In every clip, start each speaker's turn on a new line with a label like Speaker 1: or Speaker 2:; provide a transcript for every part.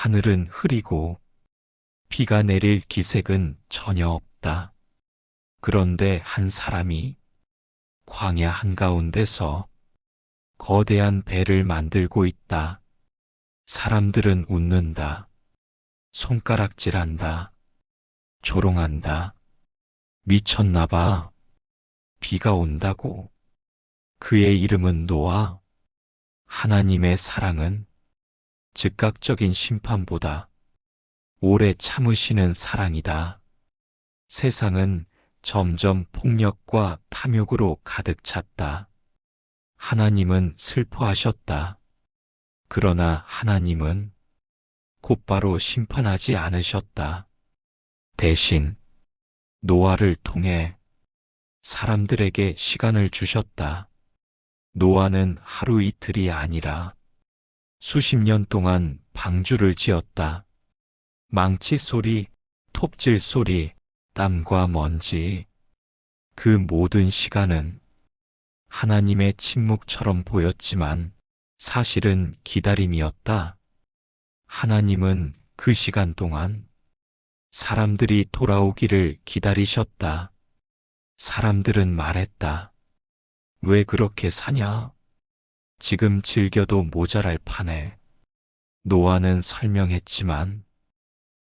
Speaker 1: 하늘은 흐리고 비가 내릴 기색은 전혀 없다. 그런데 한 사람이 광야 한가운데서 거대한 배를 만들고 있다. 사람들은 웃는다. 손가락질한다. 조롱한다. 미쳤나 봐. 비가 온다고. 그의 이름은 노아. 하나님의 사랑은 즉각적인 심판보다 오래 참으시는 사랑이다. 세상은 점점 폭력과 탐욕으로 가득 찼다. 하나님은 슬퍼하셨다. 그러나 하나님은 곧바로 심판하지 않으셨다. 대신 노아를 통해 사람들에게 시간을 주셨다. 노아는 하루 이틀이 아니라 수십 년 동안 방주를 지었다. 망치 소리, 톱질 소리, 땀과 먼지, 그 모든 시간은 하나님의 침묵처럼 보였지만 사실은 기다림이었다. 하나님은 그 시간 동안 사람들이 돌아오기를 기다리셨다. 사람들은 말했다. 왜 그렇게 사냐? 지금 즐겨도 모자랄 판에. 노아는 설명했지만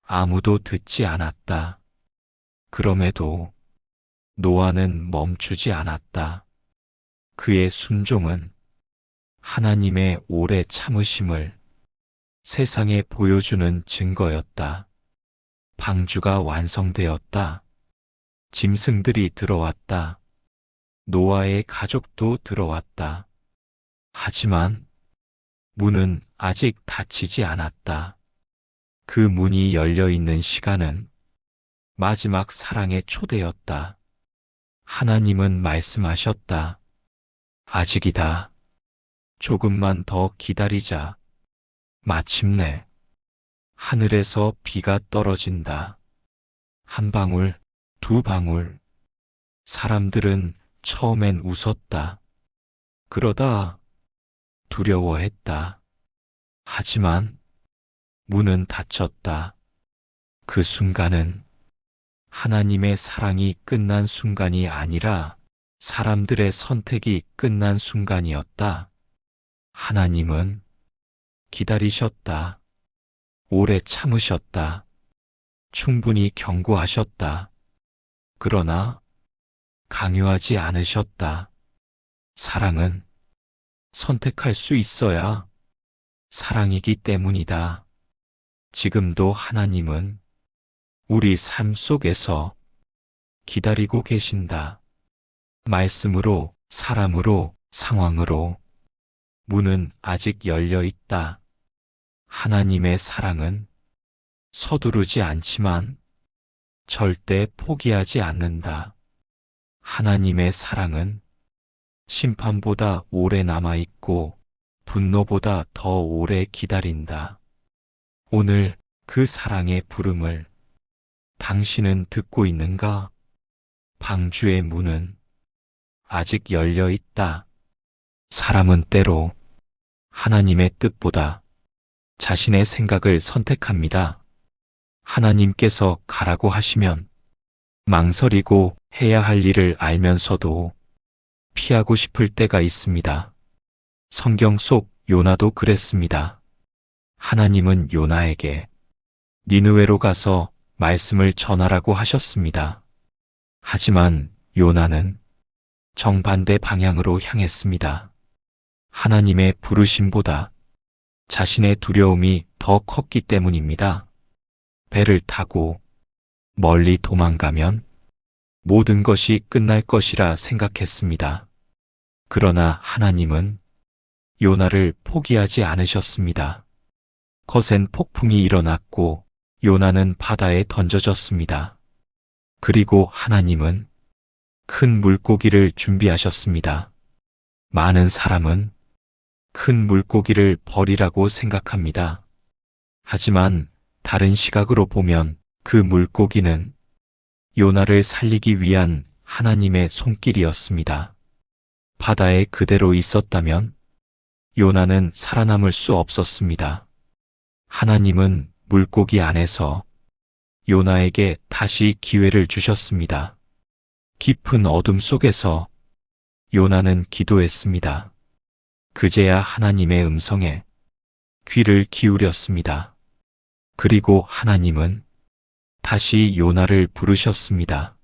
Speaker 1: 아무도 듣지 않았다. 그럼에도 노아는 멈추지 않았다. 그의 순종은 하나님의 오래 참으심을 세상에 보여주는 증거였다. 방주가 완성되었다. 짐승들이 들어왔다. 노아의 가족도 들어왔다. 하지만 문은 아직 닫히지 않았다. 그 문이 열려 있는 시간은 마지막 사랑의 초대였다. 하나님은 말씀하셨다. 아직이다. 조금만 더 기다리자. 마침내 하늘에서 비가 떨어진다. 한 방울, 두 방울. 사람들은 처음엔 웃었다. 그러다 두려워했다. 하지만 문은 닫혔다. 그 순간은 하나님의 사랑이 끝난 순간이 아니라 사람들의 선택이 끝난 순간이었다. 하나님은 기다리셨다. 오래 참으셨다. 충분히 경고하셨다. 그러나 강요하지 않으셨다. 사랑은 선택할 수 있어야 사랑이기 때문이다. 지금도 하나님은 우리 삶 속에서 기다리고 계신다. 말씀으로, 사람으로, 상황으로 문은 아직 열려 있다. 하나님의 사랑은 서두르지 않지만 절대 포기하지 않는다. 하나님의 사랑은 심판보다 오래 남아있고 분노보다 더 오래 기다린다. 오늘 그 사랑의 부름을 당신은 듣고 있는가? 방주의 문은 아직 열려 있다. 사람은 때로 하나님의 뜻보다 자신의 생각을 선택합니다. 하나님께서 가라고 하시면 망설이고 해야 할 일을 알면서도 피하고 싶을 때가 있습니다. 성경 속 요나도 그랬습니다. 하나님은 요나에게 니느웨로 가서 말씀을 전하라고 하셨습니다. 하지만 요나는 정반대 방향으로 향했습니다. 하나님의 부르심보다 자신의 두려움이 더 컸기 때문입니다. 배를 타고 멀리 도망가면 모든 것이 끝날 것이라 생각했습니다. 그러나 하나님은 요나를 포기하지 않으셨습니다. 거센 폭풍이 일어났고 요나는 바다에 던져졌습니다. 그리고 하나님은 큰 물고기를 준비하셨습니다. 많은 사람은 큰 물고기를 버리라고 생각합니다. 하지만 다른 시각으로 보면 그 물고기는 요나를 살리기 위한 하나님의 손길이었습니다. 바다에 그대로 있었다면 요나는 살아남을 수 없었습니다. 하나님은 물고기 안에서 요나에게 다시 기회를 주셨습니다. 깊은 어둠 속에서 요나는 기도했습니다. 그제야 하나님의 음성에 귀를 기울였습니다. 그리고 하나님은 다시 요나를 부르셨습니다.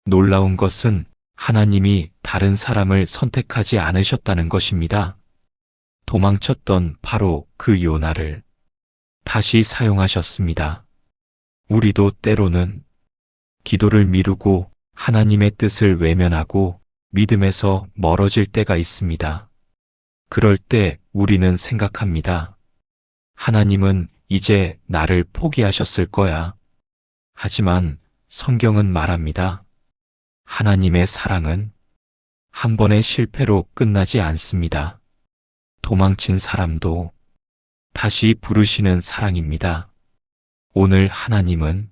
Speaker 1: 놀라운 것은 하나님이 다른 사람을 선택하지 않으셨다는 것입니다. 도망쳤던 바로 그 요나를 다시 사용하셨습니다. 우리도 때로는 기도를 미루고 하나님의 뜻을 외면하고 믿음에서 멀어질 때가 있습니다. 그럴 때 우리는 생각합니다. 하나님은 이제 나를 포기하셨을 거야. 하지만 성경은 말합니다. 하나님의 사랑은 한 번의 실패로 끝나지 않습니다. 도망친 사람도 다시 부르시는 사랑입니다. 오늘 하나님은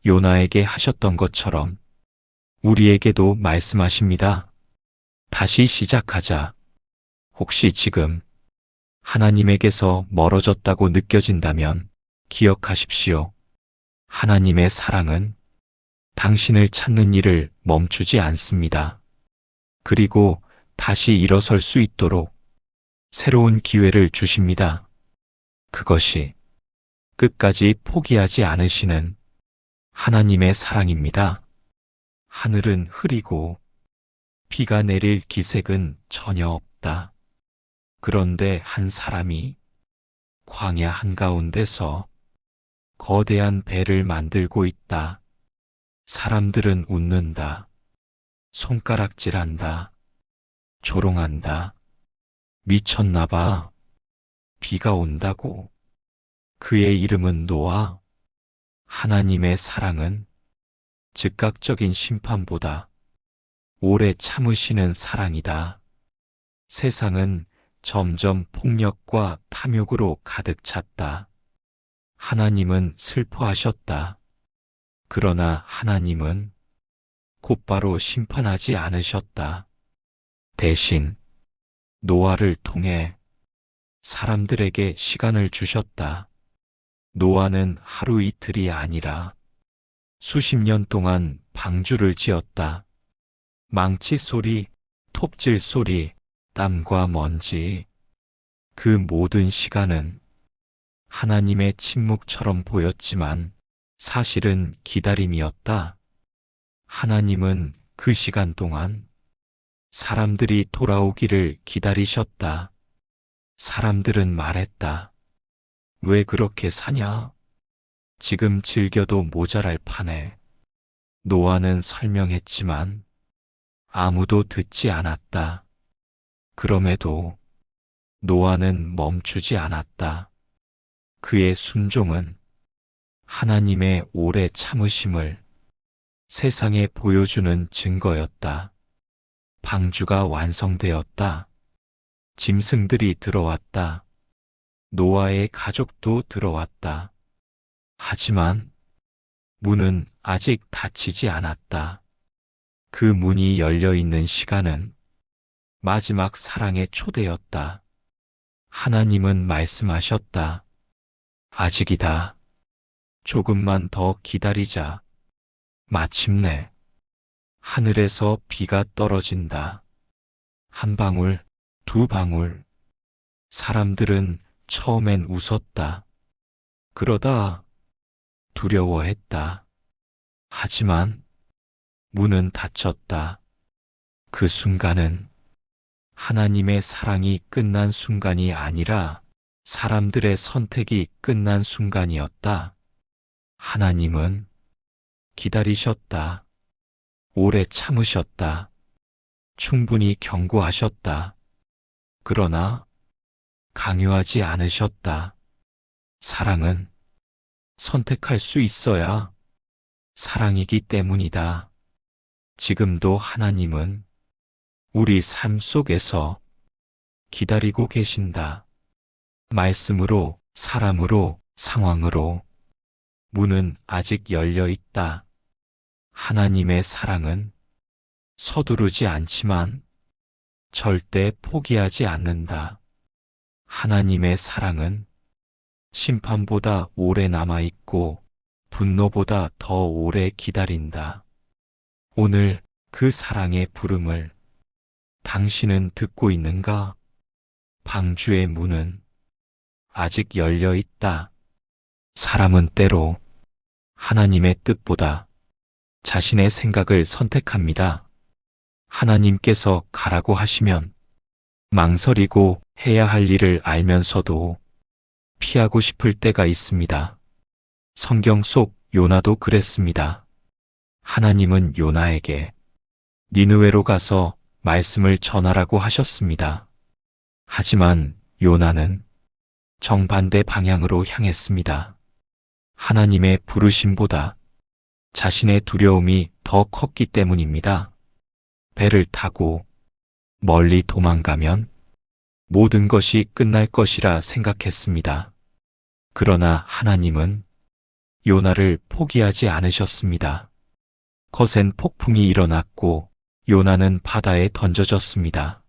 Speaker 1: 요나에게 하셨던 것처럼 우리에게도 말씀하십니다. 다시 시작하자. 혹시 지금 하나님에게서 멀어졌다고 느껴진다면 기억하십시오. 하나님의 사랑은 당신을 찾는 일을 멈추지 않습니다. 그리고 다시 일어설 수 있도록 새로운 기회를 주십니다. 그것이 끝까지 포기하지 않으시는 하나님의 사랑입니다. 하늘은 흐리고 비가 내릴 기색은 전혀 없다. 그런데 한 사람이 광야 한가운데서 거대한 배를 만들고 있다. 사람들은 웃는다. 손가락질한다. 조롱한다. 미쳤나 봐. 비가 온다고. 그의 이름은 노아. 하나님의 사랑은 즉각적인 심판보다 오래 참으시는 사랑이다. 세상은 점점 폭력과 탐욕으로 가득 찼다. 하나님은 슬퍼하셨다. 그러나 하나님은 곧바로 심판하지 않으셨다. 대신 노아를 통해 사람들에게 시간을 주셨다. 노아는 하루 이틀이 아니라 수십 년 동안 방주를 지었다. 망치 소리, 톱질 소리, 땀과 먼지, 그 모든 시간은 하나님의 침묵처럼 보였지만 사실은 기다림이었다. 하나님은 그 시간 동안 사람들이 돌아오기를 기다리셨다. 사람들은 말했다. 왜 그렇게 사냐? 지금 즐겨도 모자랄 판에. 노아는 설명했지만 아무도 듣지 않았다. 그럼에도 노아는 멈추지 않았다. 그의 순종은 하나님의 오래 참으심을 세상에 보여주는 증거였다. 방주가 완성되었다. 짐승들이 들어왔다. 노아의 가족도 들어왔다. 하지만 문은 아직 닫히지 않았다. 그 문이 열려 있는 시간은 마지막 사랑의 초대였다. 하나님은 말씀하셨다. 아직이다. 조금만 더 기다리자. 마침내 하늘에서 비가 떨어진다. 한 방울, 두 방울. 사람들은 처음엔 웃었다. 그러다 두려워했다. 하지만 문은 닫혔다. 그 순간은 하나님의 사랑이 끝난 순간이 아니라 사람들의 선택이 끝난 순간이었다. 하나님은 기다리셨다. 오래 참으셨다. 충분히 경고하셨다. 그러나 강요하지 않으셨다. 사랑은 선택할 수 있어야 사랑이기 때문이다. 지금도 하나님은 우리 삶 속에서 기다리고 계신다. 말씀으로, 사람으로, 상황으로 문은 아직 열려 있다. 하나님의 사랑은 서두르지 않지만 절대 포기하지 않는다. 하나님의 사랑은 심판보다 오래 남아있고 분노보다 더 오래 기다린다. 오늘 그 사랑의 부름을 당신은 듣고 있는가? 방주의 문은 아직 열려 있다. 사람은 때로 하나님의 뜻보다 자신의 생각을 선택합니다. 하나님께서 가라고 하시면 망설이고 해야 할 일을 알면서도 피하고 싶을 때가 있습니다. 성경 속 요나도 그랬습니다. 하나님은 요나에게 니느웨로 가서 말씀을 전하라고 하셨습니다. 하지만 요나는 정반대 방향으로 향했습니다. 하나님의 부르심보다 자신의 두려움이 더 컸기 때문입니다. 배를 타고 멀리 도망가면 모든 것이 끝날 것이라 생각했습니다. 그러나 하나님은 요나를 포기하지 않으셨습니다. 거센 폭풍이 일어났고 요나는 바다에 던져졌습니다.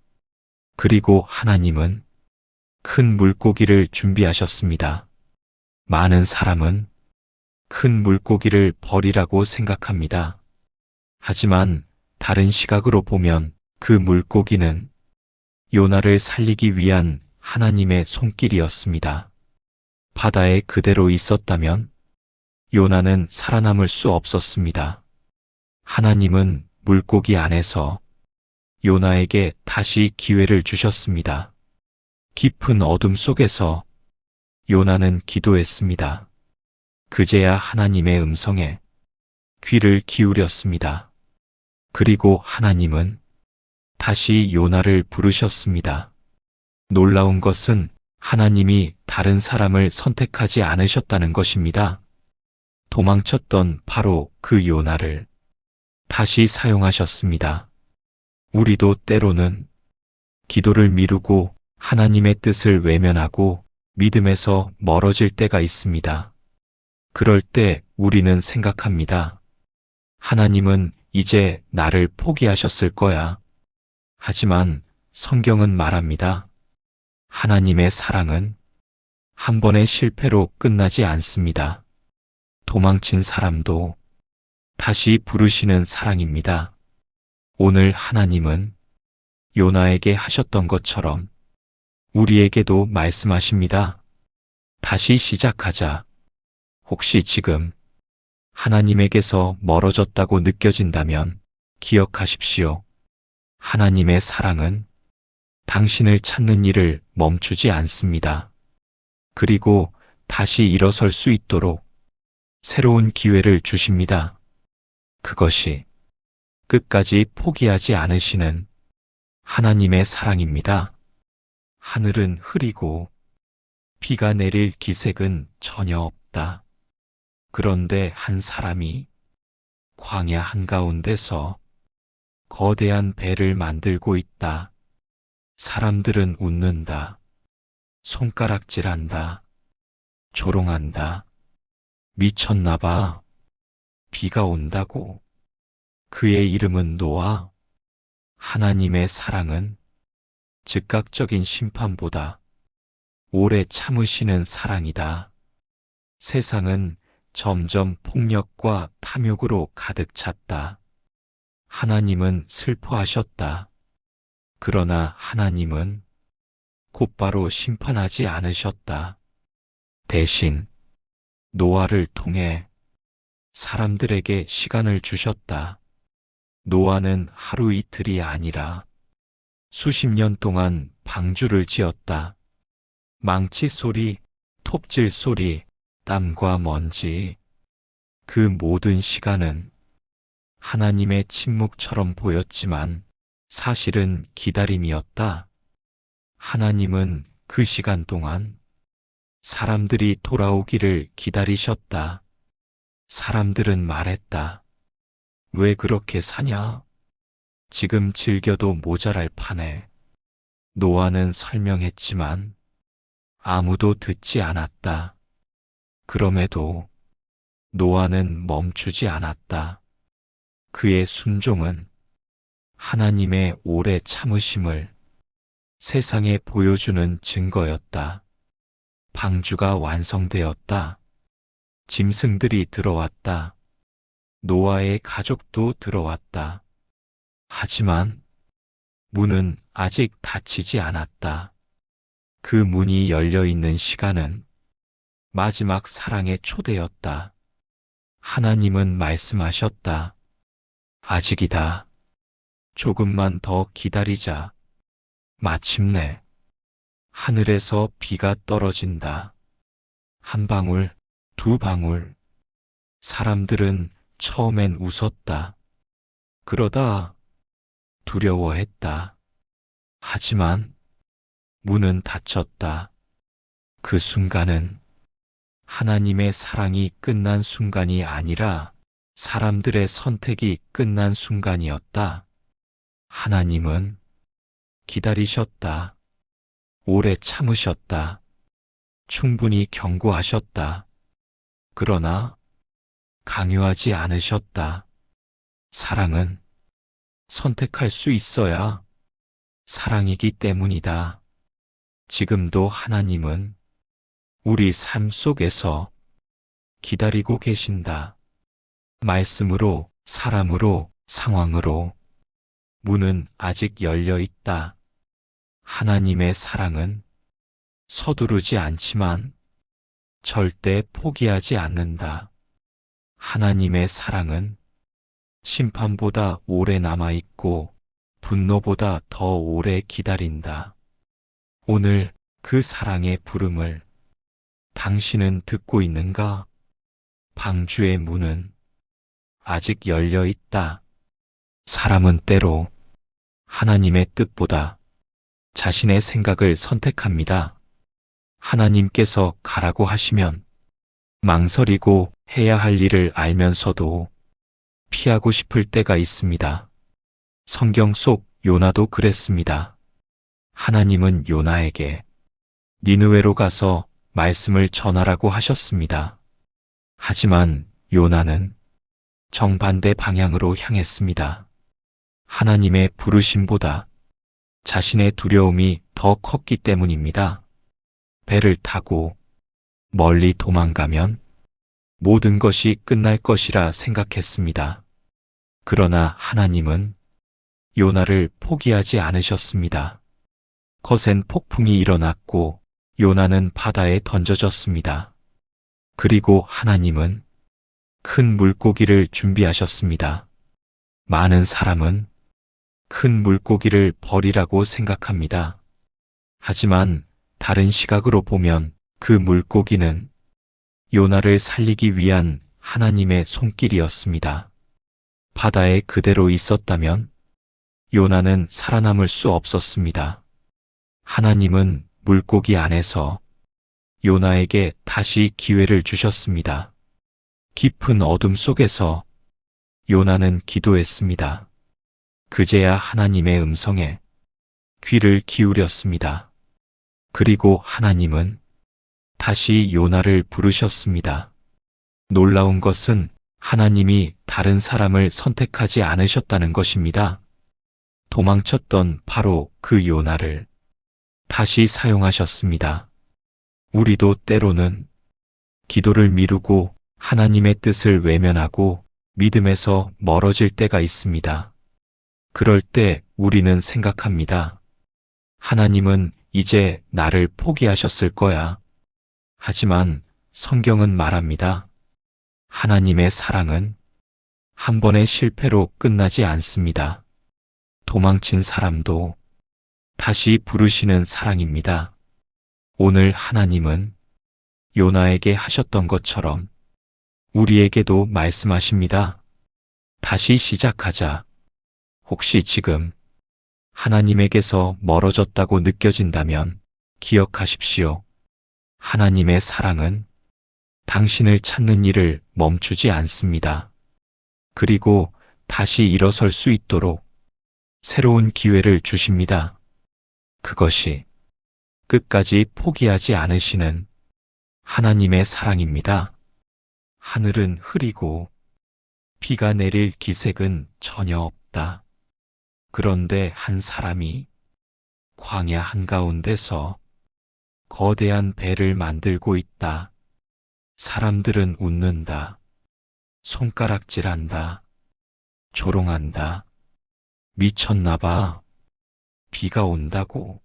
Speaker 1: 그리고 하나님은 큰 물고기를 준비하셨습니다. 많은 사람은 큰 물고기를 버리라고 생각합니다. 하지만 다른 시각으로 보면 그 물고기는 요나를 살리기 위한 하나님의 손길이었습니다. 바다에 그대로 있었다면 요나는 살아남을 수 없었습니다. 하나님은 물고기 안에서 요나에게 다시 기회를 주셨습니다. 깊은 어둠 속에서 요나는 기도했습니다. 그제야 하나님의 음성에 귀를 기울였습니다. 그리고 하나님은 다시 요나를 부르셨습니다. 놀라운 것은 하나님이 다른 사람을 선택하지 않으셨다는 것입니다. 도망쳤던 바로 그 요나를 다시 사용하셨습니다. 우리도 때로는 기도를 미루고 하나님의 뜻을 외면하고 믿음에서 멀어질 때가 있습니다. 그럴 때 우리는 생각합니다. 하나님은 이제 나를 포기하셨을 거야. 하지만 성경은 말합니다. 하나님의 사랑은 한 번의 실패로 끝나지 않습니다. 도망친 사람도 다시 부르시는 사랑입니다. 오늘 하나님은 요나에게 하셨던 것처럼 우리에게도 말씀하십니다. 다시 시작하자. 혹시 지금 하나님에게서 멀어졌다고 느껴진다면 기억하십시오. 하나님의 사랑은 당신을 찾는 일을 멈추지 않습니다. 그리고 다시 일어설 수 있도록 새로운 기회를 주십니다. 그것이 끝까지 포기하지 않으시는 하나님의 사랑입니다. 하늘은 흐리고 비가 내릴 기색은 전혀 없다. 그런데 한 사람이 광야 한가운데서 거대한 배를 만들고 있다. 사람들은 웃는다. 손가락질한다. 조롱한다. 미쳤나 봐. 비가 온다고. 그의 이름은 노아. 하나님의 사랑은 즉각적인 심판보다 오래 참으시는 사랑이다. 세상은 점점 폭력과 탐욕으로 가득 찼다. 하나님은 슬퍼하셨다. 그러나 하나님은 곧바로 심판하지 않으셨다. 대신 노아를 통해 사람들에게 시간을 주셨다. 노아는 하루 이틀이 아니라 수십 년 동안 방주를 지었다. 망치 소리, 톱질 소리, 땀과 먼지, 그 모든 시간은 하나님의 침묵처럼 보였지만 사실은 기다림이었다. 하나님은 그 시간 동안 사람들이 돌아오기를 기다리셨다. 사람들은 말했다. 왜 그렇게 사냐? 지금 즐겨도 모자랄 판에. 노아는 설명했지만 아무도 듣지 않았다. 그럼에도 노아는 멈추지 않았다. 그의 순종은 하나님의 오래 참으심을 세상에 보여주는 증거였다. 방주가 완성되었다. 짐승들이 들어왔다. 노아의 가족도 들어왔다. 하지만 문은 아직 닫히지 않았다. 그 문이 열려 있는 시간은 마지막 사랑의 초대였다. 하나님은 말씀하셨다. 아직이다. 조금만 더 기다리자. 마침내 하늘에서 비가 떨어진다. 한 방울, 두 방울. 사람들은 처음엔 웃었다. 그러다 두려워했다. 하지만 문은 닫혔다. 그 순간은 하나님의 사랑이 끝난 순간이 아니라 사람들의 선택이 끝난 순간이었다. 하나님은 기다리셨다. 오래 참으셨다. 충분히 경고하셨다. 그러나 강요하지 않으셨다. 사랑은 선택할 수 있어야 사랑이기 때문이다. 지금도 하나님은 우리 삶 속에서 기다리고 계신다. 말씀으로, 사람으로, 상황으로 문은 아직 열려 있다. 하나님의 사랑은 서두르지 않지만 절대 포기하지 않는다. 하나님의 사랑은 심판보다 오래 남아있고 분노보다 더 오래 기다린다. 오늘 그 사랑의 부름을 당신은 듣고 있는가? 방주의 문은 아직 열려 있다. 사람은 때로 하나님의 뜻보다 자신의 생각을 선택합니다. 하나님께서 가라고 하시면 망설이고 해야 할 일을 알면서도 피하고 싶을 때가 있습니다. 성경 속 요나도 그랬습니다. 하나님은 요나에게 니느웨로 가서 말씀을 전하라고 하셨습니다. 하지만 요나는 정반대 방향으로 향했습니다. 하나님의 부르심보다 자신의 두려움이 더 컸기 때문입니다. 배를 타고 멀리 도망가면 모든 것이 끝날 것이라 생각했습니다. 그러나 하나님은 요나를 포기하지 않으셨습니다. 거센 폭풍이 일어났고 요나는 바다에 던져졌습니다. 그리고 하나님은 큰 물고기를 준비하셨습니다. 많은 사람은 큰 물고기를 버리라고 생각합니다. 하지만 다른 시각으로 보면 그 물고기는 요나를 살리기 위한 하나님의 손길이었습니다. 바다에 그대로 있었다면 요나는 살아남을 수 없었습니다. 하나님은 물고기 안에서 요나에게 다시 기회를 주셨습니다. 깊은 어둠 속에서 요나는 기도했습니다. 그제야 하나님의 음성에 귀를 기울였습니다. 그리고 하나님은 다시 요나를 부르셨습니다. 놀라운 것은 하나님이 다른 사람을 선택하지 않으셨다는 것입니다. 도망쳤던 바로 그 요나를 다시 사용하셨습니다. 우리도 때로는 기도를 미루고 하나님의 뜻을 외면하고 믿음에서 멀어질 때가 있습니다. 그럴 때 우리는 생각합니다. 하나님은 이제 나를 포기하셨을 거야. 하지만 성경은 말합니다. 하나님의 사랑은 한 번의 실패로 끝나지 않습니다. 도망친 사람도 다시 부르시는 사랑입니다. 오늘 하나님은 요나에게 하셨던 것처럼 우리에게도 말씀하십니다. 다시 시작하자. 혹시 지금 하나님에게서 멀어졌다고 느껴진다면 기억하십시오. 하나님의 사랑은 당신을 찾는 일을 멈추지 않습니다. 그리고 다시 일어설 수 있도록 새로운 기회를 주십니다. 그것이 끝까지 포기하지 않으시는 하나님의 사랑입니다. 하늘은 흐리고 비가 내릴 기색은 전혀 없다. 그런데 한 사람이 광야 한가운데서 거대한 배를 만들고 있다. 사람들은 웃는다. 손가락질한다. 조롱한다. 미쳤나 봐. 비가 온다고.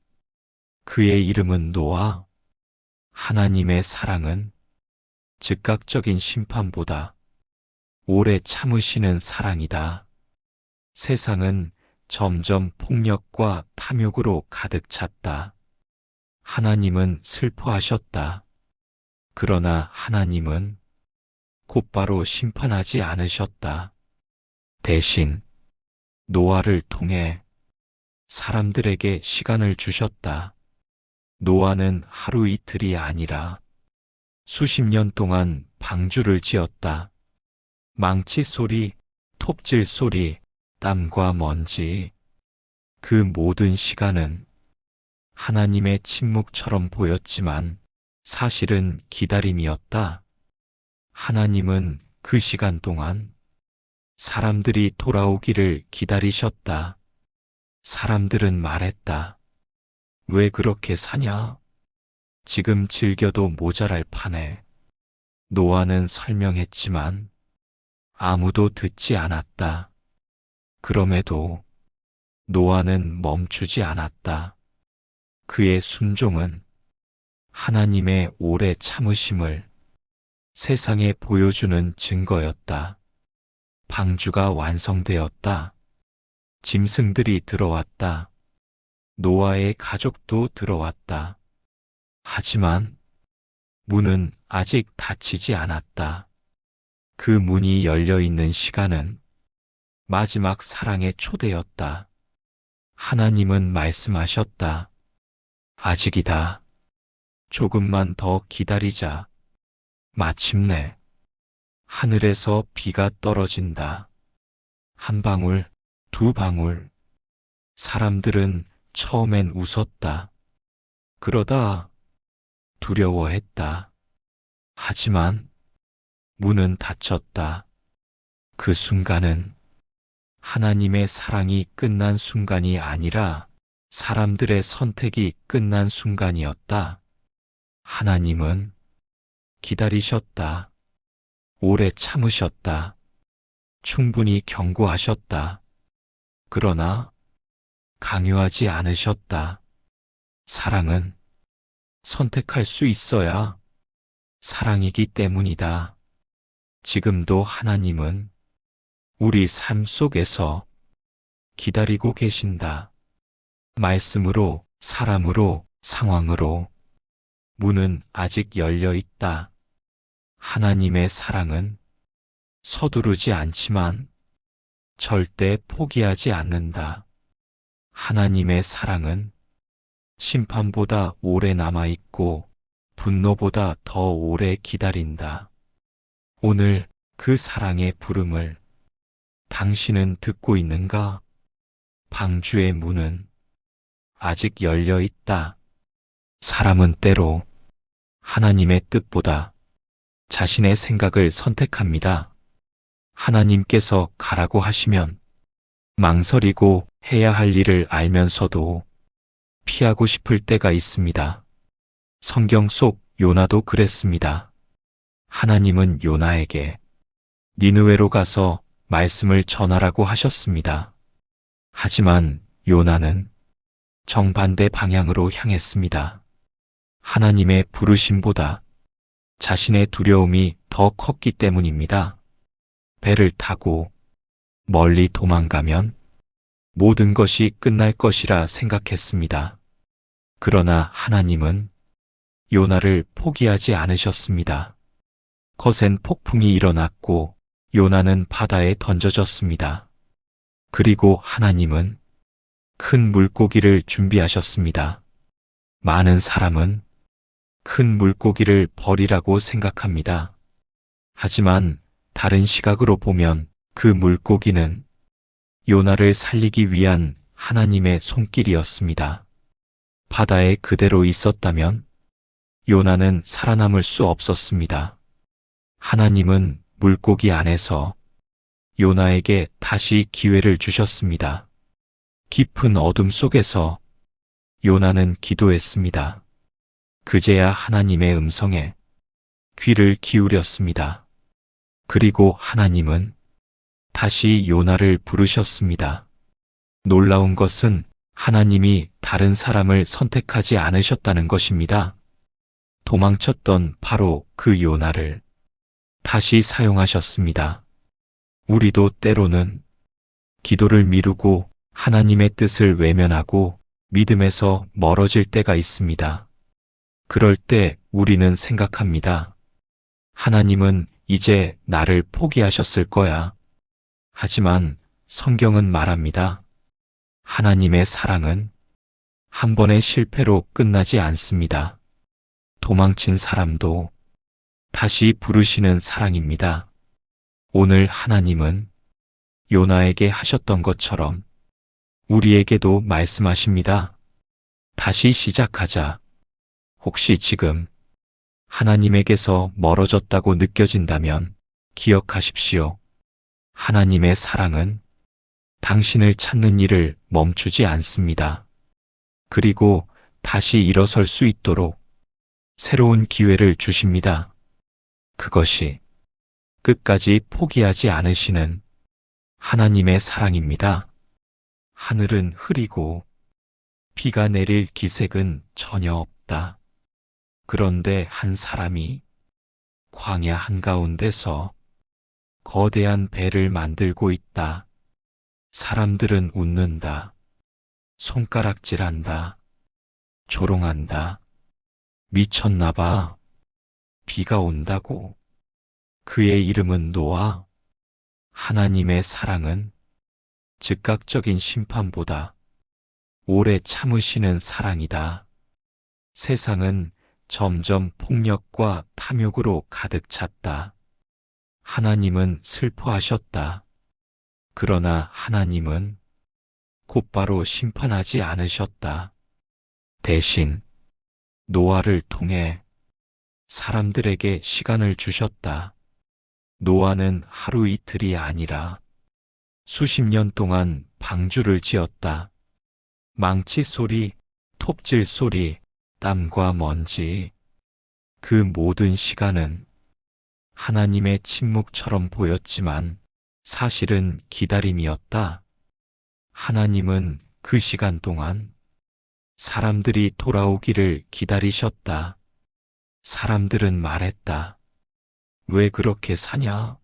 Speaker 1: 그의 이름은 노아. 하나님의 사랑은 즉각적인 심판보다 오래 참으시는 사랑이다. 세상은 점점 폭력과 탐욕으로 가득 찼다. 하나님은 슬퍼하셨다. 그러나 하나님은 곧바로 심판하지 않으셨다. 대신 노아를 통해 사람들에게 시간을 주셨다. 노아는 하루 이틀이 아니라 수십 년 동안 방주를 지었다. 망치 소리, 톱질 소리, 땀과 먼지, 그 모든 시간은 하나님의 침묵처럼 보였지만 사실은 기다림이었다. 하나님은 그 시간 동안 사람들이 돌아오기를 기다리셨다. 사람들은 말했다. 왜 그렇게 사냐? 지금 즐겨도 모자랄 판에. 노아는 설명했지만 아무도 듣지 않았다. 그럼에도 노아는 멈추지 않았다. 그의 순종은 하나님의 오래 참으심을 세상에 보여주는 증거였다. 방주가 완성되었다. 짐승들이 들어왔다. 노아의 가족도 들어왔다. 하지만 문은 아직 닫히지 않았다. 그 문이 열려 있는 시간은 마지막 사랑의 초대였다. 하나님은 말씀하셨다. 아직이다. 조금만 더 기다리자. 마침내 하늘에서 비가 떨어진다. 한 방울, 두 방울. 사람들은 처음엔 웃었다. 그러다 두려워했다. 하지만 문은 닫혔다. 그 순간은 하나님의 사랑이 끝난 순간이 아니라 사람들의 선택이 끝난 순간이었다. 하나님은 기다리셨다. 오래 참으셨다. 충분히 경고하셨다. 그러나 강요하지 않으셨다. 사랑은 선택할 수 있어야 사랑이기 때문이다. 지금도 하나님은 우리 삶 속에서 기다리고 계신다. 말씀으로, 사람으로, 상황으로 문은 아직 열려 있다. 하나님의 사랑은 서두르지 않지만 절대 포기하지 않는다. 하나님의 사랑은 심판보다 오래 남아있고 분노보다 더 오래 기다린다. 오늘 그 사랑의 부름을 당신은 듣고 있는가? 방주의 문은 아직 열려 있다. 사람은 때로 하나님의 뜻보다 자신의 생각을 선택합니다. 하나님께서 가라고 하시면 망설이고 해야 할 일을 알면서도 피하고 싶을 때가 있습니다. 성경 속 요나도 그랬습니다. 하나님은 요나에게 니느웨로 가서 말씀을 전하라고 하셨습니다. 하지만 요나는 정반대 방향으로 향했습니다. 하나님의 부르심보다 자신의 두려움이 더 컸기 때문입니다. 배를 타고 멀리 도망가면 모든 것이 끝날 것이라 생각했습니다. 그러나 하나님은 요나를 포기하지 않으셨습니다. 거센 폭풍이 일어났고 요나는 바다에 던져졌습니다. 그리고 하나님은 큰 물고기를 준비하셨습니다. 많은 사람은 큰 물고기를 버리라고 생각합니다. 하지만 다른 시각으로 보면 그 물고기는 요나를 살리기 위한 하나님의 손길이었습니다. 바다에 그대로 있었다면 요나는 살아남을 수 없었습니다. 하나님은 물고기 안에서 요나에게 다시 기회를 주셨습니다. 깊은 어둠 속에서 요나는 기도했습니다. 그제야 하나님의 음성에 귀를 기울였습니다. 그리고 하나님은 다시 요나를 부르셨습니다. 놀라운 것은 하나님이 다른 사람을 선택하지 않으셨다는 것입니다. 도망쳤던 바로 그 요나를 다시 사용하셨습니다. 우리도 때로는 기도를 미루고 하나님의 뜻을 외면하고 믿음에서 멀어질 때가 있습니다. 그럴 때 우리는 생각합니다. 하나님은 이제 나를 포기하셨을 거야. 하지만 성경은 말합니다. 하나님의 사랑은 한 번의 실패로 끝나지 않습니다. 도망친 사람도 다시 부르시는 사랑입니다. 오늘 하나님은 요나에게 하셨던 것처럼 우리에게도 말씀하십니다. 다시 시작하자. 혹시 지금 하나님에게서 멀어졌다고 느껴진다면 기억하십시오. 하나님의 사랑은 당신을 찾는 일을 멈추지 않습니다. 그리고 다시 일어설 수 있도록 새로운 기회를 주십니다. 그것이 끝까지 포기하지 않으시는 하나님의 사랑입니다. 하늘은 흐리고 비가 내릴 기색은 전혀 없다. 그런데 한 사람이 광야 한가운데서 거대한 배를 만들고 있다. 사람들은 웃는다. 손가락질한다. 조롱한다. 미쳤나 봐. 비가 온다고. 그의 이름은 노아. 하나님의 사랑은 즉각적인 심판보다 오래 참으시는 사랑이다. 세상은 점점 폭력과 탐욕으로 가득 찼다. 하나님은 슬퍼하셨다. 그러나 하나님은 곧바로 심판하지 않으셨다. 대신 노아를 통해 사람들에게 시간을 주셨다. 노아는 하루 이틀이 아니라 수십 년 동안 방주를 지었다. 망치 소리, 톱질 소리, 땀과 먼지, 그 모든 시간은 하나님의 침묵처럼 보였지만 사실은 기다림이었다. 하나님은 그 시간 동안 사람들이 돌아오기를 기다리셨다. 사람들은 말했다. 왜 그렇게 사냐?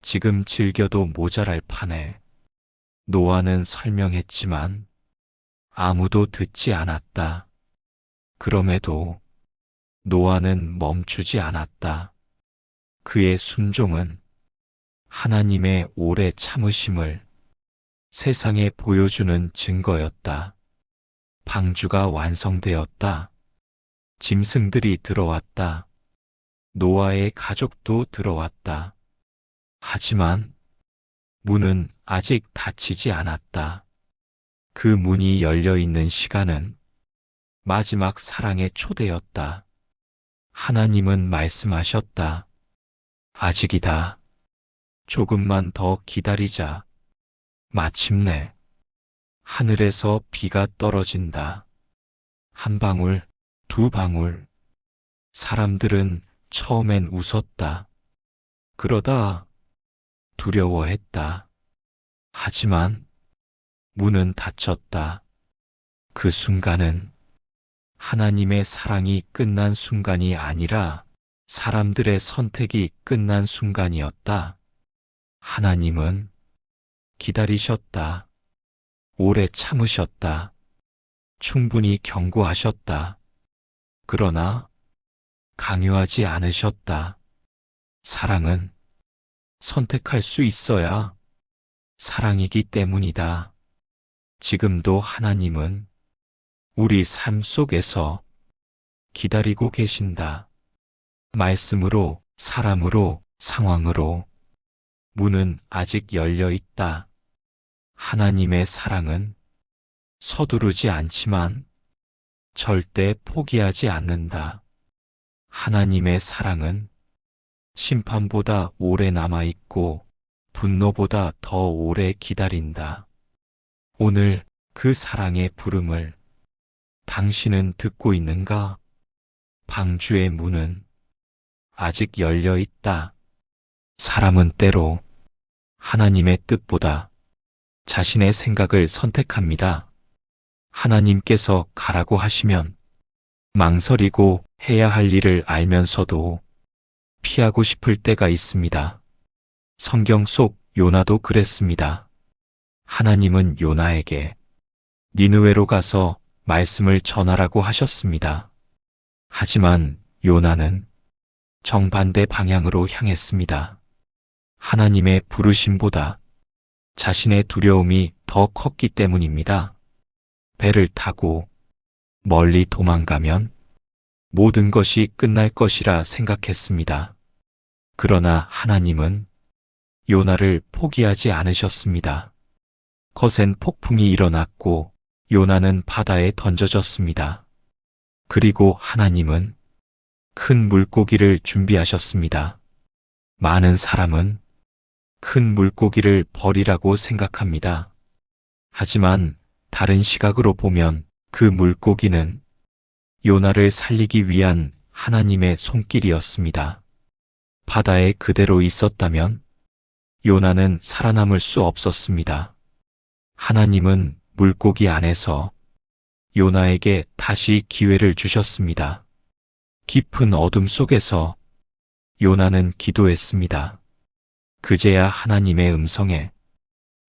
Speaker 1: 지금 즐겨도 모자랄 판에. 노아는 설명했지만 아무도 듣지 않았다. 그럼에도 노아는 멈추지 않았다. 그의 순종은 하나님의 오래 참으심을 세상에 보여주는 증거였다. 방주가 완성되었다. 짐승들이 들어왔다. 노아의 가족도 들어왔다. 하지만 문은 아직 닫히지 않았다. 그 문이 열려 있는 시간은 마지막 사랑의 초대였다. 하나님은 말씀하셨다. 아직이다. 조금만 더 기다리자. 마침내 하늘에서 비가 떨어진다. 한 방울, 두 방울. 사람들은 처음엔 웃었다. 그러다 두려워했다. 하지만 문은 닫혔다. 그 순간은 하나님의 사랑이 끝난 순간이 아니라 사람들의 선택이 끝난 순간이었다. 하나님은 기다리셨다. 오래 참으셨다. 충분히 경고하셨다. 그러나 강요하지 않으셨다. 사랑은 선택할 수 있어야 사랑이기 때문이다. 지금도 하나님은 우리 삶 속에서 기다리고 계신다. 말씀으로, 사람으로, 상황으로 문은 아직 열려 있다. 하나님의 사랑은 서두르지 않지만 절대 포기하지 않는다. 하나님의 사랑은 심판보다 오래 남아있고 분노보다 더 오래 기다린다. 오늘 그 사랑의 부름을 당신은 듣고 있는가? 방주의 문은 아직 열려 있다. 사람은 때로 하나님의 뜻보다 자신의 생각을 선택합니다. 하나님께서 가라고 하시면 망설이고 해야 할 일을 알면서도 피하고 싶을 때가 있습니다. 성경 속 요나도 그랬습니다. 하나님은 요나에게 니느웨로 가서 말씀을 전하라고 하셨습니다. 하지만 요나는 정반대 방향으로 향했습니다. 하나님의 부르심보다 자신의 두려움이 더 컸기 때문입니다. 배를 타고 멀리 도망가면 모든 것이 끝날 것이라 생각했습니다. 그러나 하나님은 요나를 포기하지 않으셨습니다. 거센 폭풍이 일어났고 요나는 바다에 던져졌습니다. 그리고 하나님은 큰 물고기를 준비하셨습니다. 많은 사람은 큰 물고기를 버리라고 생각합니다. 하지만 다른 시각으로 보면 그 물고기는 요나를 살리기 위한 하나님의 손길이었습니다. 바다에 그대로 있었다면 요나는 살아남을 수 없었습니다. 하나님은 물고기 안에서 요나에게 다시 기회를 주셨습니다. 깊은 어둠 속에서 요나는 기도했습니다. 그제야 하나님의 음성에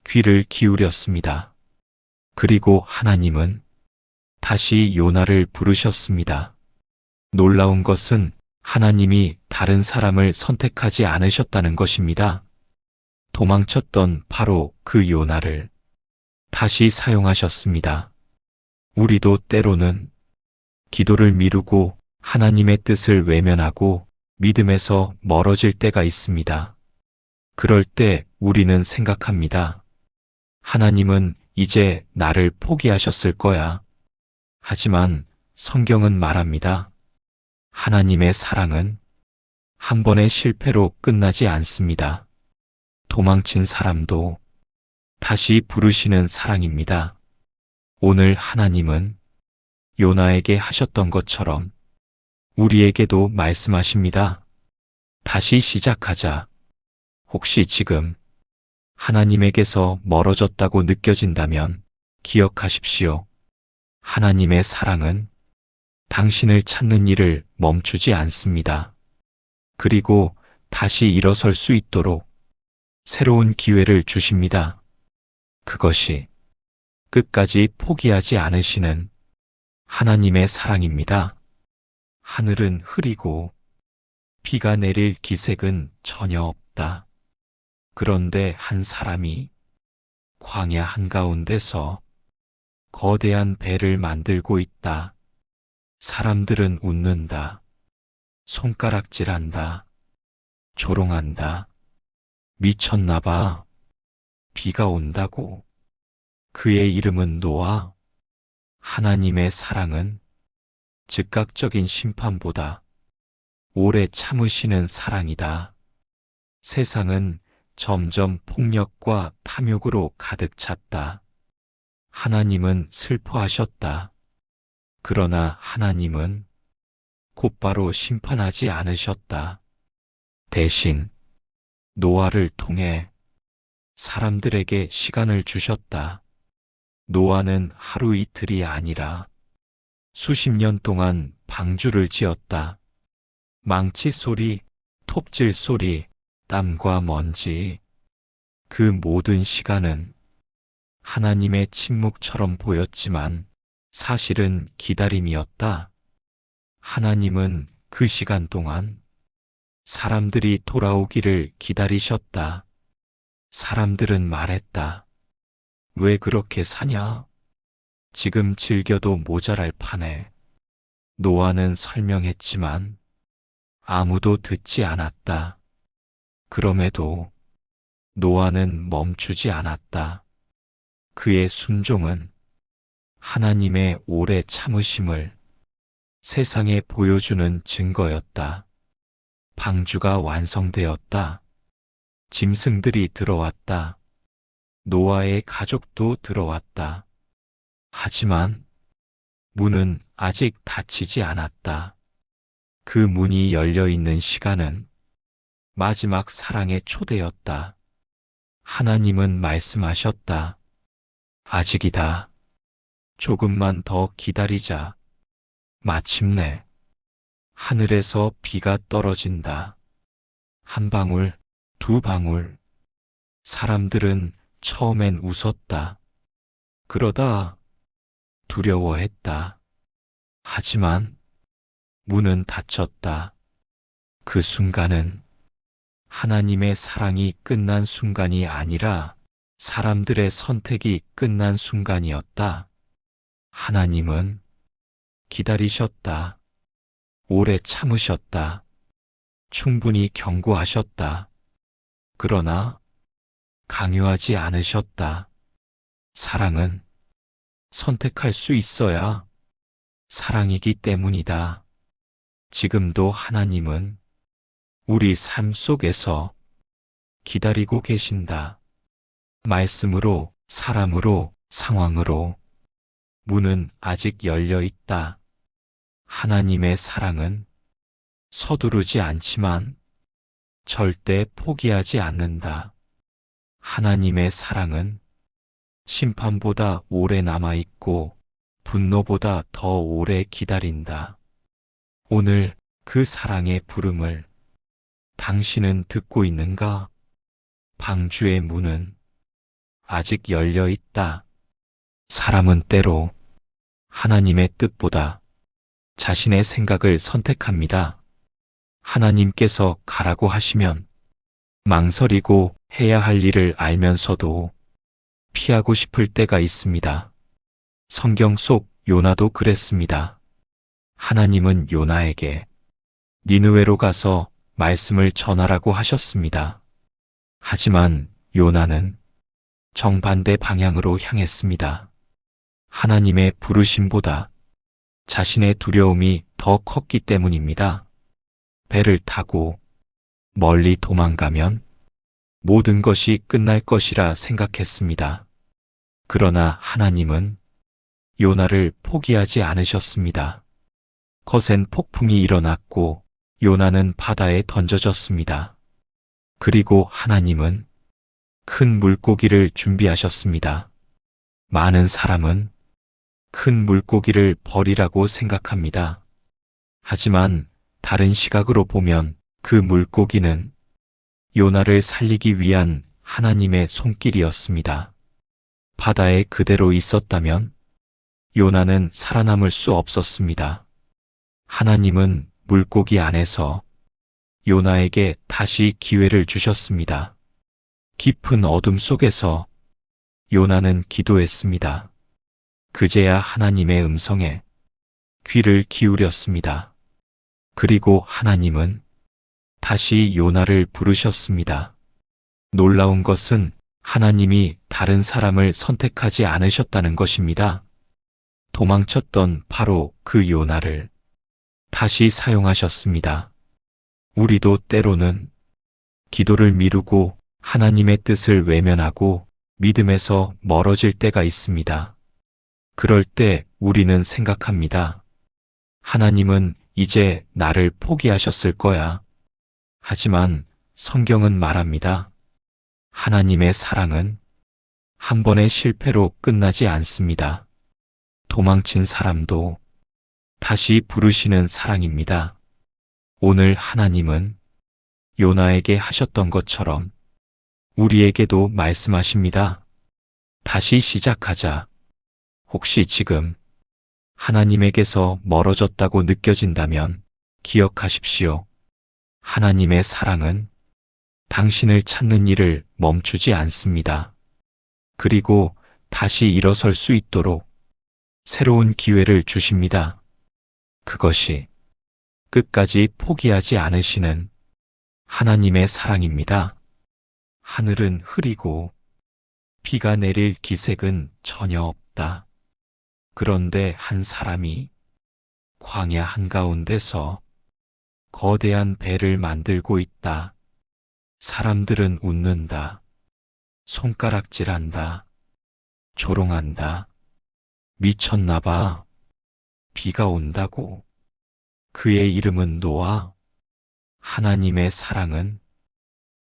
Speaker 1: 귀를 기울였습니다. 그리고 하나님은 다시 요나를 부르셨습니다. 놀라운 것은 하나님이 다른 사람을 선택하지 않으셨다는 것입니다. 도망쳤던 바로 그 요나를 다시 사용하셨습니다. 우리도 때로는 기도를 미루고 하나님의 뜻을 외면하고 믿음에서 멀어질 때가 있습니다. 그럴 때 우리는 생각합니다. 하나님은 이제 나를 포기하셨을 거야. 하지만 성경은 말합니다. 하나님의 사랑은 한 번의 실패로 끝나지 않습니다. 도망친 사람도 다시 부르시는 사랑입니다. 오늘 하나님은 요나에게 하셨던 것처럼 우리에게도 말씀하십니다. 다시 시작하자. 혹시 지금 하나님에게서 멀어졌다고 느껴진다면 기억하십시오. 하나님의 사랑은 당신을 찾는 일을 멈추지 않습니다. 그리고 다시 일어설 수 있도록 새로운 기회를 주십니다. 그것이 끝까지 포기하지 않으시는 하나님의 사랑입니다. 하늘은 흐리고 비가 내릴 기색은 전혀 없다. 그런데 한 사람이 광야 한가운데서 거대한 배를 만들고 있다. 사람들은 웃는다. 손가락질한다. 조롱한다. 미쳤나 봐. 비가 온다고. 그의 이름은 노아. 하나님의 사랑은 즉각적인 심판보다 오래 참으시는 사랑이다. 세상은 점점 폭력과 탐욕으로 가득 찼다. 하나님은 슬퍼하셨다. 그러나 하나님은 곧바로 심판하지 않으셨다. 대신 노아를 통해 사람들에게 시간을 주셨다. 노아는 하루 이틀이 아니라 수십 년 동안 방주를 지었다. 망치 소리, 톱질 소리, 땀과 먼지, 그 모든 시간은 하나님의 침묵처럼 보였지만 사실은 기다림이었다. 하나님은 그 시간 동안 사람들이 돌아오기를 기다리셨다. 사람들은 말했다. 왜 그렇게 사냐? 지금 즐겨도 모자랄 판에. 노아는 설명했지만 아무도 듣지 않았다. 그럼에도 노아는 멈추지 않았다. 그의 순종은 하나님의 오래 참으심을 세상에 보여주는 증거였다. 방주가 완성되었다. 짐승들이 들어왔다. 노아의 가족도 들어왔다. 하지만 문은 아직 닫히지 않았다. 그 문이 열려 있는 시간은 마지막 사랑의 초대였다. 하나님은 말씀하셨다. 아직이다. 조금만 더 기다리자. 마침내 하늘에서 비가 떨어진다. 한 방울, 두 방울. 사람들은 처음엔 웃었다. 그러다 두려워했다. 하지만 문은 닫혔다. 그 순간은 하나님의 사랑이 끝난 순간이 아니라 사람들의 선택이 끝난 순간이었다. 하나님은 기다리셨다. 오래 참으셨다. 충분히 경고하셨다. 그러나 강요하지 않으셨다. 사랑은 선택할 수 있어야 사랑이기 때문이다. 지금도 하나님은 우리 삶 속에서 기다리고 계신다. 말씀으로, 사람으로, 상황으로 문은 아직 열려 있다. 하나님의 사랑은 서두르지 않지만 절대 포기하지 않는다. 하나님의 사랑은 심판보다 오래 남아있고 분노보다 더 오래 기다린다. 오늘 그 사랑의 부름을 당신은 듣고 있는가? 방주의 문은 아직 열려 있다. 사람은 때로 하나님의 뜻보다 자신의 생각을 선택합니다. 하나님께서 가라고 하시면 망설이고 해야 할 일을 알면서도 피하고 싶을 때가 있습니다. 성경 속 요나도 그랬습니다. 하나님은 요나에게 니느웨로 가서 말씀을 전하라고 하셨습니다. 하지만 요나는 정반대 방향으로 향했습니다. 하나님의 부르심보다 자신의 두려움이 더 컸기 때문입니다. 배를 타고 멀리 도망가면 모든 것이 끝날 것이라 생각했습니다. 그러나 하나님은 요나를 포기하지 않으셨습니다. 거센 폭풍이 일어났고 요나는 바다에 던져졌습니다. 그리고 하나님은 큰 물고기를 준비하셨습니다. 많은 사람은 큰 물고기를 버리라고 생각합니다. 하지만 다른 시각으로 보면 그 물고기는 요나를 살리기 위한 하나님의 손길이었습니다. 바다에 그대로 있었다면 요나는 살아남을 수 없었습니다. 하나님은 물고기 안에서 요나에게 다시 기회를 주셨습니다. 깊은 어둠 속에서 요나는 기도했습니다. 그제야 하나님의 음성에 귀를 기울였습니다. 그리고 하나님은 다시 요나를 부르셨습니다. 놀라운 것은 하나님이 다른 사람을 선택하지 않으셨다는 것입니다. 도망쳤던 바로 그 요나를 다시 사용하셨습니다. 우리도 때로는 기도를 미루고 하나님의 뜻을 외면하고 믿음에서 멀어질 때가 있습니다. 그럴 때 우리는 생각합니다. 하나님은 이제 나를 포기하셨을 거야. 하지만 성경은 말합니다. 하나님의 사랑은 한 번의 실패로 끝나지 않습니다. 도망친 사람도 다시 부르시는 사랑입니다. 오늘 하나님은 요나에게 하셨던 것처럼 우리에게도 말씀하십니다. 다시 시작하자. 혹시 지금 하나님에게서 멀어졌다고 느껴진다면 기억하십시오. 하나님의 사랑은 당신을 찾는 일을 멈추지 않습니다. 그리고 다시 일어설 수 있도록 새로운 기회를 주십니다. 그것이 끝까지 포기하지 않으시는 하나님의 사랑입니다. 하늘은 흐리고 비가 내릴 기색은 전혀 없다. 그런데 한 사람이 광야 한가운데서 거대한 배를 만들고 있다. 사람들은 웃는다. 손가락질한다. 조롱한다. 미쳤나봐. 비가 온다고. 그의 이름은 노아. 하나님의 사랑은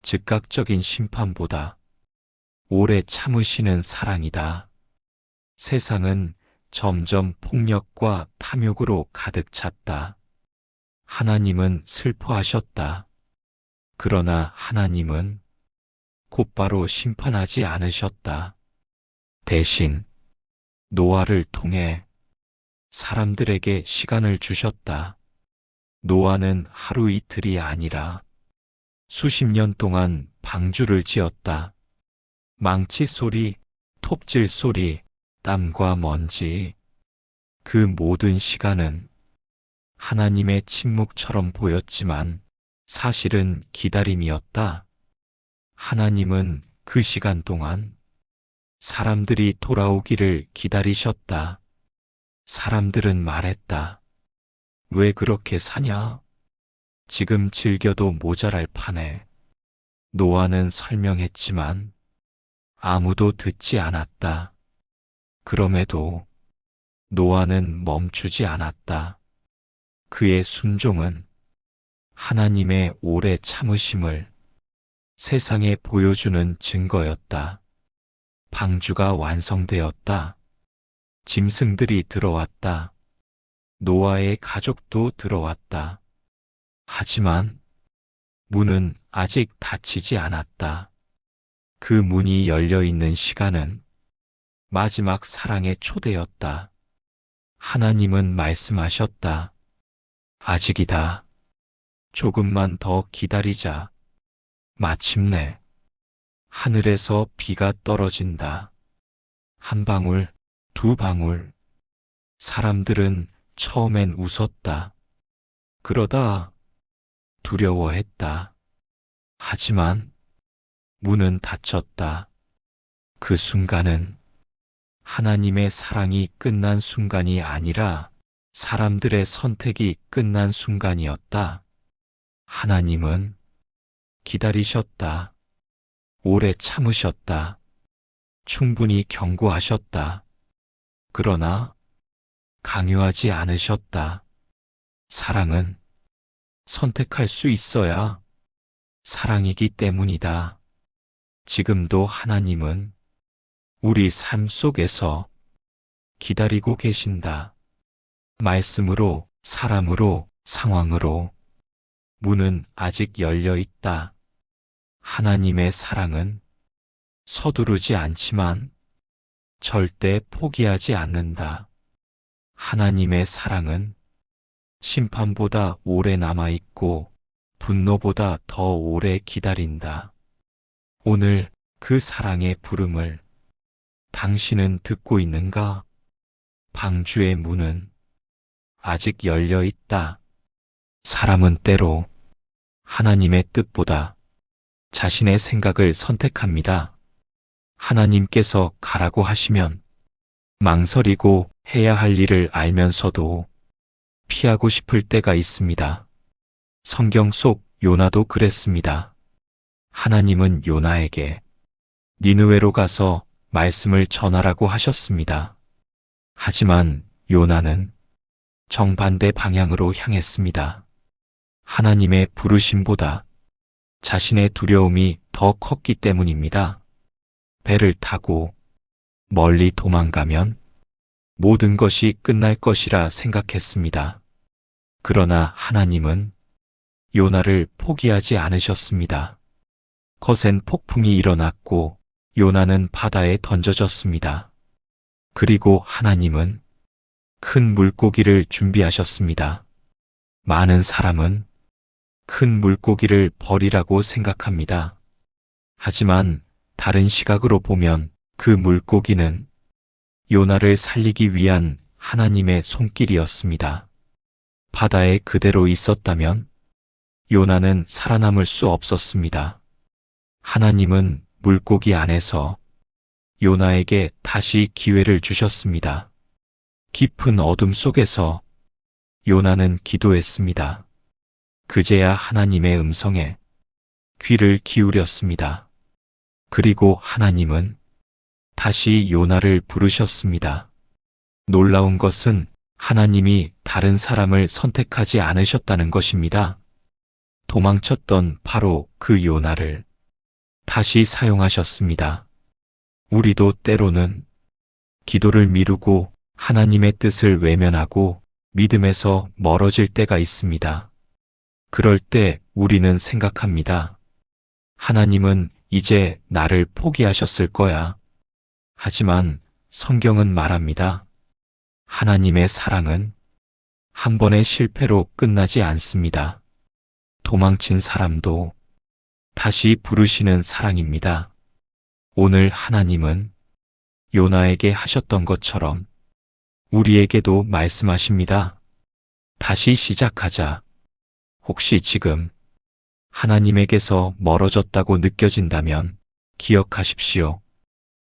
Speaker 1: 즉각적인 심판보다 오래 참으시는 사랑이다. 세상은 점점 폭력과 탐욕으로 가득 찼다. 하나님은 슬퍼하셨다. 그러나 하나님은 곧바로 심판하지 않으셨다. 대신 노아를 통해 사람들에게 시간을 주셨다. 노아는 하루 이틀이 아니라 수십 년 동안 방주를 지었다. 망치 소리, 톱질 소리, 땀과 먼지, 그 모든 시간은 하나님의 침묵처럼 보였지만 사실은 기다림이었다. 하나님은 그 시간 동안 사람들이 돌아오기를 기다리셨다. 사람들은 말했다. 왜 그렇게 사냐? 지금 즐겨도 모자랄 판에. 노아는 설명했지만 아무도 듣지 않았다. 그럼에도 노아는 멈추지 않았다. 그의 순종은 하나님의 오래 참으심을 세상에 보여주는 증거였다. 방주가 완성되었다. 짐승들이 들어왔다. 노아의 가족도 들어왔다. 하지만 문은 아직 닫히지 않았다. 그 문이 열려 있는 시간은 마지막 사랑의 초대였다. 하나님은 말씀하셨다. 아직이다. 조금만 더 기다리자. 마침내 하늘에서 비가 떨어진다. 한 방울, 두 방울. 사람들은 처음엔 웃었다. 그러다 두려워했다. 하지만 문은 닫혔다. 그 순간은 하나님의 사랑이 끝난 순간이 아니라 사람들의 선택이 끝난 순간이었다. 하나님은 기다리셨다. 오래 참으셨다. 충분히 경고하셨다. 그러나 강요하지 않으셨다. 사랑은 선택할 수 있어야 사랑이기 때문이다. 지금도 하나님은 우리 삶 속에서 기다리고 계신다. 말씀으로, 사람으로, 상황으로 문은 아직 열려 있다. 하나님의 사랑은 서두르지 않지만 절대 포기하지 않는다. 하나님의 사랑은 심판보다 오래 남아있고 분노보다 더 오래 기다린다. 오늘 그 사랑의 부름을 당신은 듣고 있는가? 방주의 문은 아직 열려 있다. 사람은 때로 하나님의 뜻보다 자신의 생각을 선택합니다. 하나님께서 가라고 하시면 망설이고 해야 할 일을 알면서도 피하고 싶을 때가 있습니다. 성경 속 요나도 그랬습니다. 하나님은 요나에게 니느웨로 가서 말씀을 전하라고 하셨습니다. 하지만 요나는 정반대 방향으로 향했습니다. 하나님의 부르심보다 자신의 두려움이 더 컸기 때문입니다. 배를 타고 멀리 도망가면 모든 것이 끝날 것이라 생각했습니다. 그러나 하나님은 요나를 포기하지 않으셨습니다. 거센 폭풍이 일어났고 요나는 바다에 던져졌습니다. 그리고 하나님은 큰 물고기를 준비하셨습니다. 많은 사람은 큰 물고기를 버리라고 생각합니다. 하지만 다른 시각으로 보면 그 물고기는 요나를 살리기 위한 하나님의 손길이었습니다. 바다에 그대로 있었다면 요나는 살아남을 수 없었습니다. 하나님은 물고기 안에서 요나에게 다시 기회를 주셨습니다. 깊은 어둠 속에서 요나는 기도했습니다. 그제야 하나님의 음성에 귀를 기울였습니다. 그리고 하나님은 다시 요나를 부르셨습니다. 놀라운 것은 하나님이 다른 사람을 선택하지 않으셨다는 것입니다. 도망쳤던 바로 그 요나를 다시 사용하셨습니다. 우리도 때로는 기도를 미루고 하나님의 뜻을 외면하고 믿음에서 멀어질 때가 있습니다. 그럴 때 우리는 생각합니다. 하나님은 이제 나를 포기하셨을 거야. 하지만 성경은 말합니다. 하나님의 사랑은 한 번의 실패로 끝나지 않습니다. 도망친 사람도 다시 부르시는 사랑입니다. 오늘 하나님은 요나에게 하셨던 것처럼 우리에게도 말씀하십니다. 다시 시작하자. 혹시 지금 하나님에게서 멀어졌다고 느껴진다면 기억하십시오.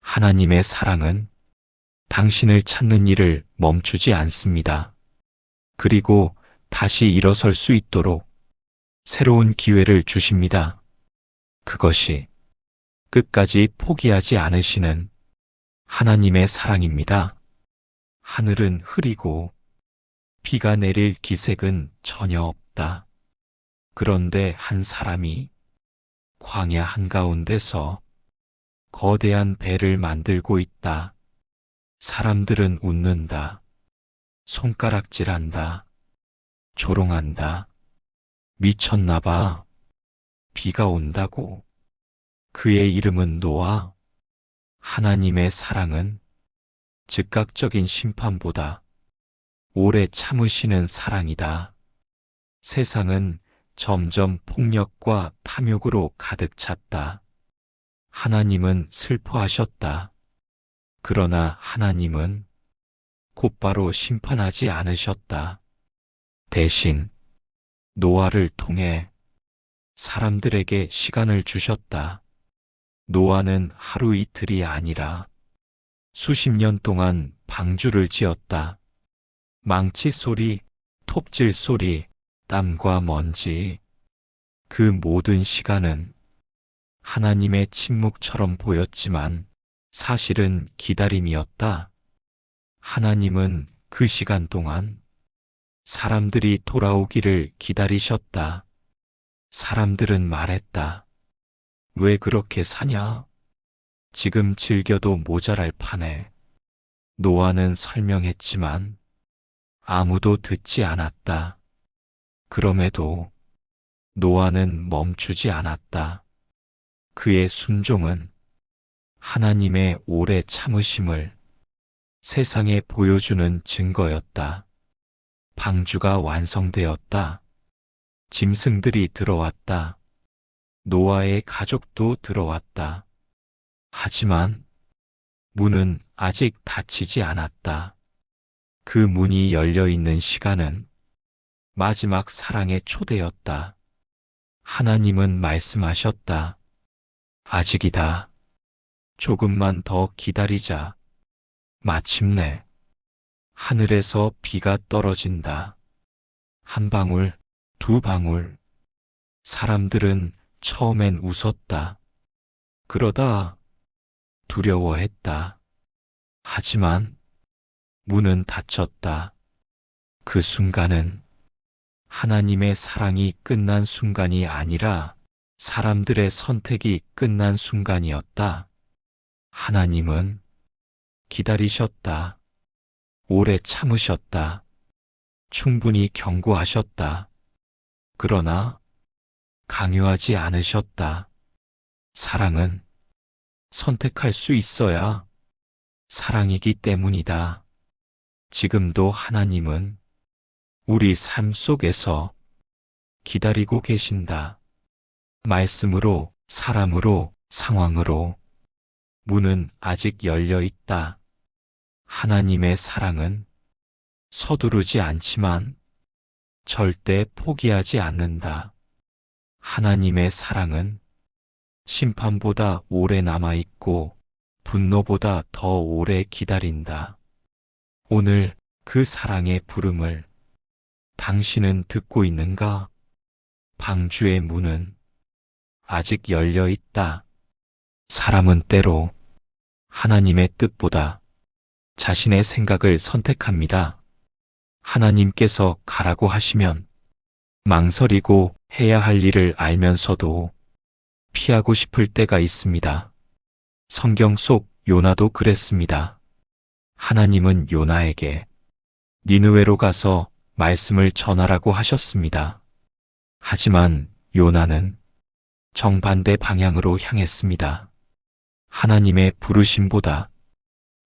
Speaker 1: 하나님의 사랑은 당신을 찾는 일을 멈추지 않습니다. 그리고 다시 일어설 수 있도록 새로운 기회를 주십니다. 그것이 끝까지 포기하지 않으시는 하나님의 사랑입니다. 하늘은 흐리고 비가 내릴 기색은 전혀 없다. 그런데 한 사람이 광야 한가운데서 거대한 배를 만들고 있다. 사람들은 웃는다. 손가락질한다. 조롱한다. 미쳤나 봐. 비가 온다고. 그의 이름은 노아. 하나님의 사랑은 즉각적인 심판보다 오래 참으시는 사랑이다. 세상은 점점 폭력과 탐욕으로 가득 찼다. 하나님은 슬퍼하셨다. 그러나 하나님은 곧바로 심판하지 않으셨다. 대신 노아를 통해 사람들에게 시간을 주셨다. 노아는 하루 이틀이 아니라 수십 년 동안 방주를 지었다. 망치 소리, 톱질 소리, 땀과 먼지, 그 모든 시간은 하나님의 침묵처럼 보였지만 사실은 기다림이었다. 하나님은 그 시간 동안 사람들이 돌아오기를 기다리셨다. 사람들은 말했다. 왜 그렇게 사냐? 지금 즐겨도 모자랄 판에. 노아는 설명했지만 아무도 듣지 않았다. 그럼에도 노아는 멈추지 않았다. 그의 순종은 하나님의 오래 참으심을 세상에 보여주는 증거였다. 방주가 완성되었다. 짐승들이 들어왔다. 노아의 가족도 들어왔다. 하지만 문은 아직 닫히지 않았다. 그 문이 열려 있는 시간은 마지막 사랑의 초대였다. 하나님은 말씀하셨다. 아직이다. 조금만 더 기다리자. 마침내 하늘에서 비가 떨어진다. 한 방울, 두 방울. 사람들은 처음엔 웃었다. 그러다 두려워했다. 하지만 문은 닫혔다. 그 순간은 하나님의 사랑이 끝난 순간이 아니라 사람들의 선택이 끝난 순간이었다. 하나님은 기다리셨다. 오래 참으셨다. 충분히 경고하셨다. 그러나 강요하지 않으셨다. 사랑은 선택할 수 있어야 사랑이기 때문이다. 지금도 하나님은 우리 삶 속에서 기다리고 계신다. 말씀으로, 사람으로, 상황으로 문은 아직 열려 있다. 하나님의 사랑은 서두르지 않지만 절대 포기하지 않는다. 하나님의 사랑은 심판보다 오래 남아있고 분노보다 더 오래 기다린다. 오늘 그 사랑의 부름을 당신은 듣고 있는가? 방주의 문은 아직 열려 있다. 사람은 때로 하나님의 뜻보다 자신의 생각을 선택합니다. 하나님께서 가라고 하시면 망설이고 해야 할 일을 알면서도 피하고 싶을 때가 있습니다. 성경 속 요나도 그랬습니다. 하나님은 요나에게 니느웨로 가서 말씀을 전하라고 하셨습니다. 하지만 요나는 정반대 방향으로 향했습니다. 하나님의 부르심보다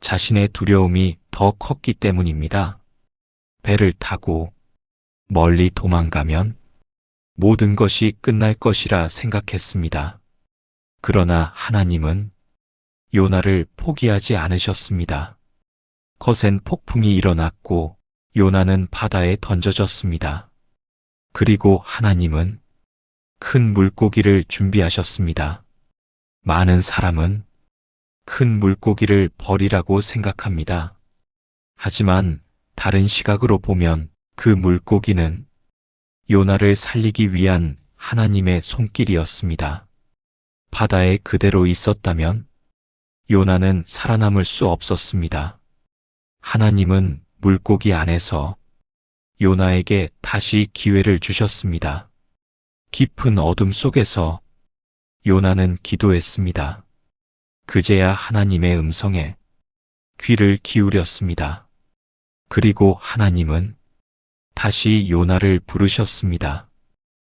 Speaker 1: 자신의 두려움이 더 컸기 때문입니다. 배를 타고 멀리 도망가면 모든 것이 끝날 것이라 생각했습니다. 그러나 하나님은 요나를 포기하지 않으셨습니다. 거센 폭풍이 일어났고 요나는 바다에 던져졌습니다. 그리고 하나님은 큰 물고기를 준비하셨습니다. 많은 사람은 큰 물고기를 버리라고 생각합니다. 하지만 다른 시각으로 보면 그 물고기는 요나를 살리기 위한 하나님의 손길이었습니다. 바다에 그대로 있었다면 요나는 살아남을 수 없었습니다. 하나님은 물고기 안에서 요나에게 다시 기회를 주셨습니다. 깊은 어둠 속에서 요나는 기도했습니다. 그제야 하나님의 음성에 귀를 기울였습니다. 그리고 하나님은 다시 요나를 부르셨습니다.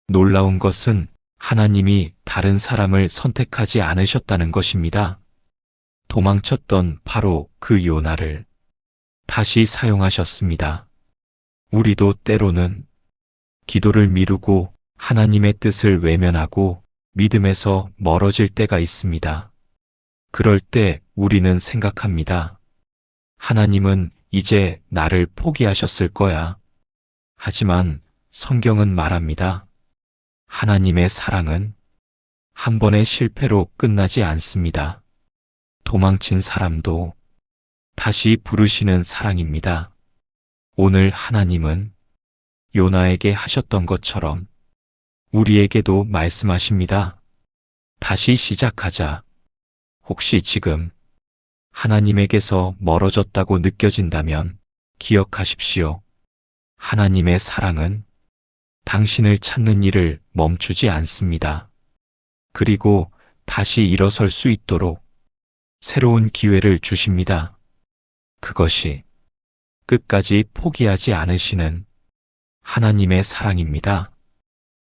Speaker 1: 놀라운 것은 하나님이 다른 사람을 선택하지 않으셨다는 것입니다. 도망쳤던 바로 그 요나를 다시 사용하셨습니다. 우리도 때로는 기도를 미루고 하나님의 뜻을 외면하고 믿음에서 멀어질 때가 있습니다. 그럴 때 우리는 생각합니다. 하나님은 이제 나를 포기하셨을 거야. 하지만 성경은 말합니다. 하나님의 사랑은 한 번의 실패로 끝나지 않습니다. 도망친 사람도 다시 부르시는 사랑입니다. 오늘 하나님은 요나에게 하셨던 것처럼 우리에게도 말씀하십니다. 다시 시작하자. 혹시 지금 하나님에게서 멀어졌다고 느껴진다면 기억하십시오. 하나님의 사랑은 당신을 찾는 일을 멈추지 않습니다. 그리고 다시 일어설 수 있도록 새로운 기회를 주십니다. 그것이 끝까지 포기하지 않으시는 하나님의 사랑입니다.